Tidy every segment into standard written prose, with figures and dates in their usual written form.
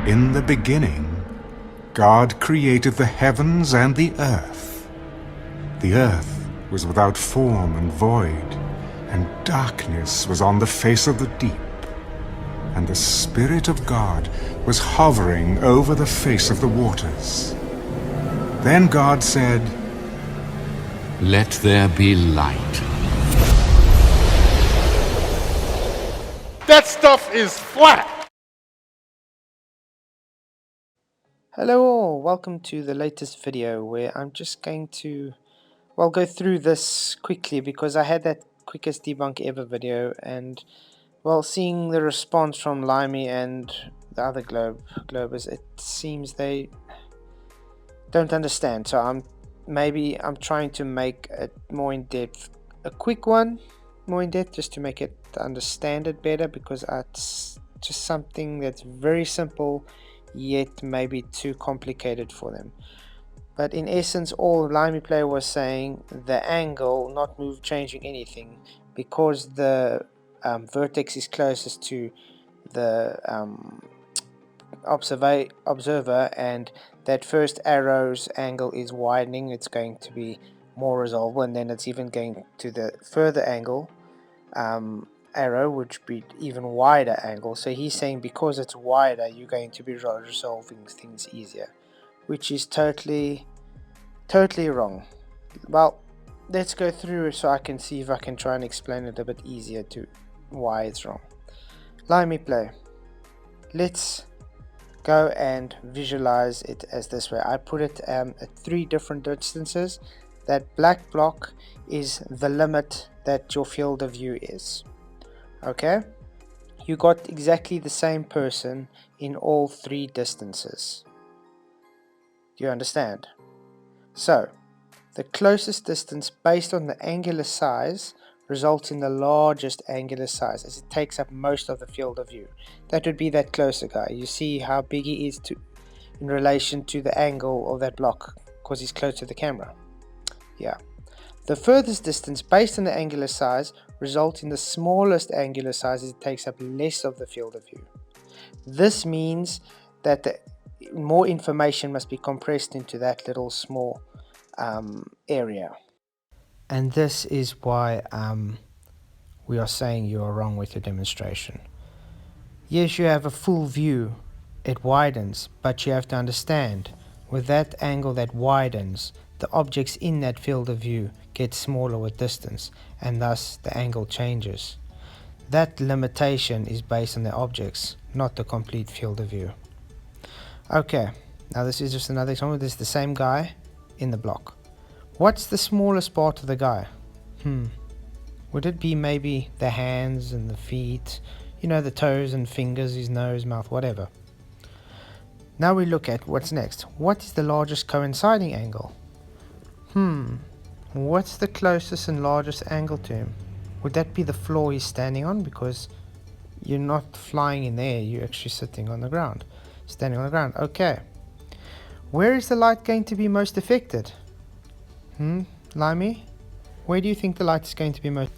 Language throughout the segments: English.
In the beginning, God created the heavens and the earth. The earth was without form and void, and darkness was on the face of the deep. And the Spirit of God was hovering over the face of the waters. Then God said, "Let there be light." That stuff is flat. Hello all, welcome to the latest video where I'm just going to, go through this quickly because I had that quickest debunk ever video, and seeing the response from Slimy and the other globers, it seems they don't understand. So I'm trying to make it more in depth, a quick one, more in depth, just to make it understand it better, because it's just something that's very simple yet maybe too complicated for them. But in essence, all Slimy player was saying, the angle not changing anything, because the vertex is closest to the observer, and that first arrow's angle is widening, it's going to be more resolvable, and then it's even going to the further angle arrow, which be even wider angle. So he's saying because it's wider, you're going to be resolving things easier, which is totally wrong. Well, let's go through it so I can see if I can try and explain it a bit easier to why it's wrong. Slimy play. Let's go and visualize it as this way. I put it at 3 different distances. That black block is the limit that your field of view is. Okay, you got exactly the same person in all 3 distances. Do you understand? So the closest distance based on the angular size results in the largest angular size, as it takes up most of the field of view. That would be that closer guy. You see how big he is in relation to the angle of that block, because he's close to the camera. Yeah. The furthest distance based on the angular size results in the smallest angular size, as it takes up less of the field of view. This means that more information must be compressed into that little small area. And this is why we are saying you are wrong with your demonstration. Yes, you have a full view, it widens, but you have to understand, with that angle that widens, the objects in that field of view get smaller with distance, and thus the angle changes. That limitation is based on the objects, not the complete field of view. Okay, now this is just another example. This is the same guy in the block. What's the smallest part of the guy? Would it be maybe the hands and the feet, the toes and fingers, his nose, mouth, whatever. Now we look at what's next. What is the largest coinciding angle? What's the closest and largest angle to him? Would that be the floor he's standing on? Because you're not flying in the air, you're actually sitting on the ground. Standing on the ground. Okay. Where is the light going to be most affected? Slimy? Where do you think the light is going to be most...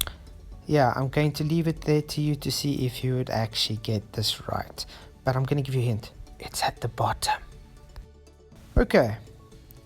Yeah, I'm going to leave it there to you to see if you would actually get this right. But I'm going to give you a hint. It's at the bottom. Okay.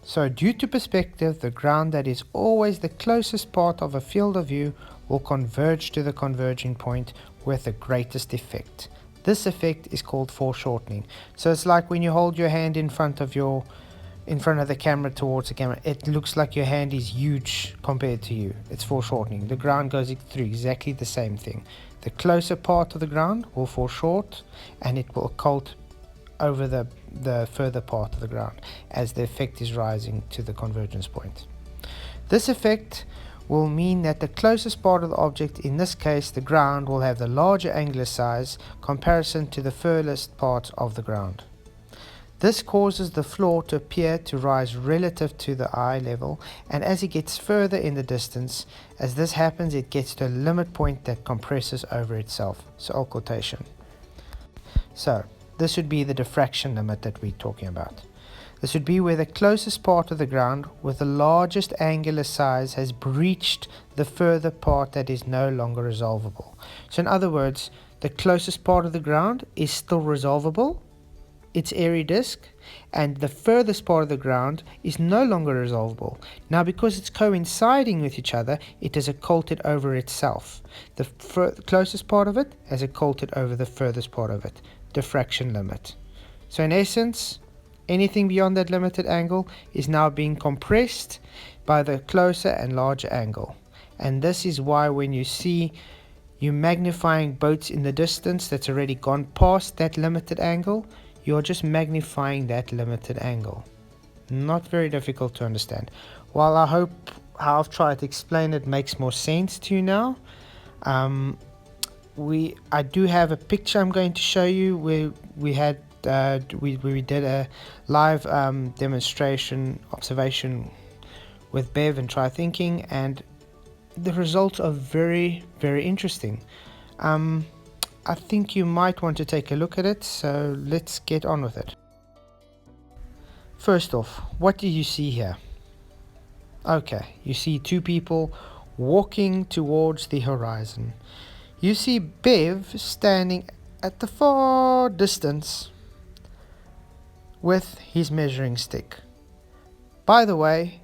So due to perspective, the ground that is always the closest part of a field of view will converge to the converging point with the greatest effect. This effect is called foreshortening. So it's like when you hold your hand in front of the camera, towards the camera, it looks like your hand is huge compared to you. It's foreshortening. The ground goes through exactly the same thing. The closer part of the ground will foreshort, and it will occult over the further part of the ground as the effect is rising to the convergence point. This effect will mean that the closest part of the object, in this case the ground, will have the larger angular size comparison to the furthest part of the ground. This causes the floor to appear to rise relative to the eye level, and as it gets further in the distance, as this happens, it gets to a limit point that compresses over itself. So occultation. So this would be the diffraction limit that we're talking about. This would be where the closest part of the ground with the largest angular size has breached the further part that is no longer resolvable. So in other words, the closest part of the ground is still resolvable, its airy disk, and the furthest part of the ground is no longer resolvable. Now, because it's coinciding with each other, it has occulted over itself. The closest part of it has occulted over the furthest part of it. Diffraction limit. So in essence, anything beyond that limited angle is now being compressed by the closer and larger angle. And this is why when you see you magnifying boats in the distance that's already gone past that limited angle, you're just magnifying that limited angle. Not very difficult to understand. While I hope how I've tried to explain it makes more sense to you now, I do have a picture I'm going to show you where we did a live demonstration observation with Bev and Try Thinking, and the results are very, very interesting. I think you might want to take a look at it, so let's get on with it. First off, what do you see here? Okay, you see two people walking towards the horizon. You see Bev standing at the far distance with his measuring stick. By the way,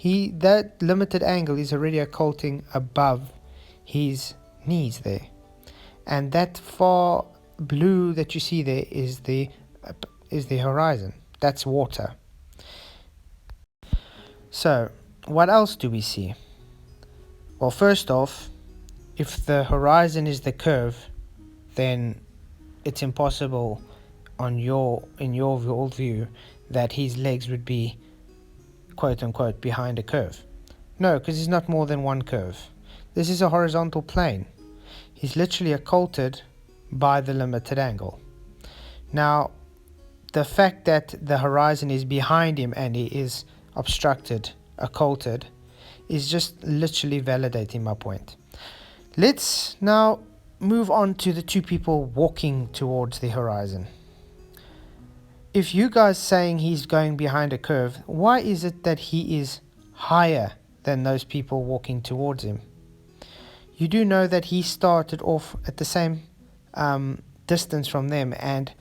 that limited angle is already occulting above his knees there. And that far blue that you see there is the horizon. That's water. So, what else do we see? Well, first off, if the horizon is the curve, then it's impossible in your worldview that his legs would be quote unquote behind a curve. No, because it's not more than one curve. This is a horizontal plane. He's literally occulted by the limited angle. Now, the fact that the horizon is behind him and he is obstructed, occulted, is just literally validating my point. Let's now move on to the two people walking towards the horizon. If you guys saying he's going behind a curve, why is it that he is higher than those people walking towards him? You do know that he started off at the same distance from them, and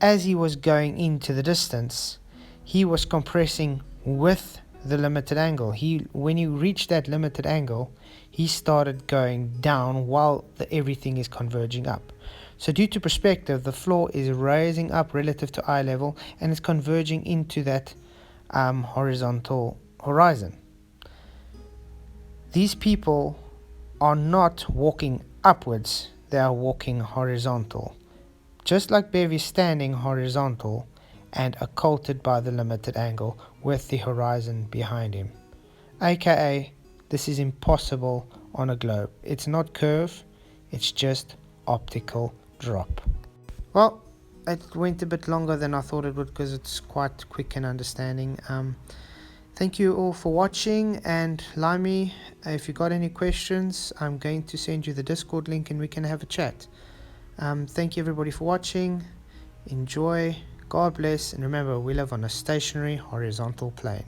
as he was going into the distance, he was compressing with the limited angle. When he reached that limited angle, he started going down while everything is converging up. So due to perspective, the floor is raising up relative to eye level and it's converging into that horizontal horizon. These people are not walking upwards, they are walking horizontal. Just like Bev is standing horizontal and occulted by the limited angle with the horizon behind him. AKA, this is impossible on a globe. It's not curve, it's just optical drop. Well, it went a bit longer than I thought it would because it's quite quick in understanding. Thank you all for watching, and Slimy, if you got any questions, I'm going to send you the Discord link and we can have a chat. Thank you everybody for watching. Enjoy, God bless, and remember, we live on a stationary horizontal plane.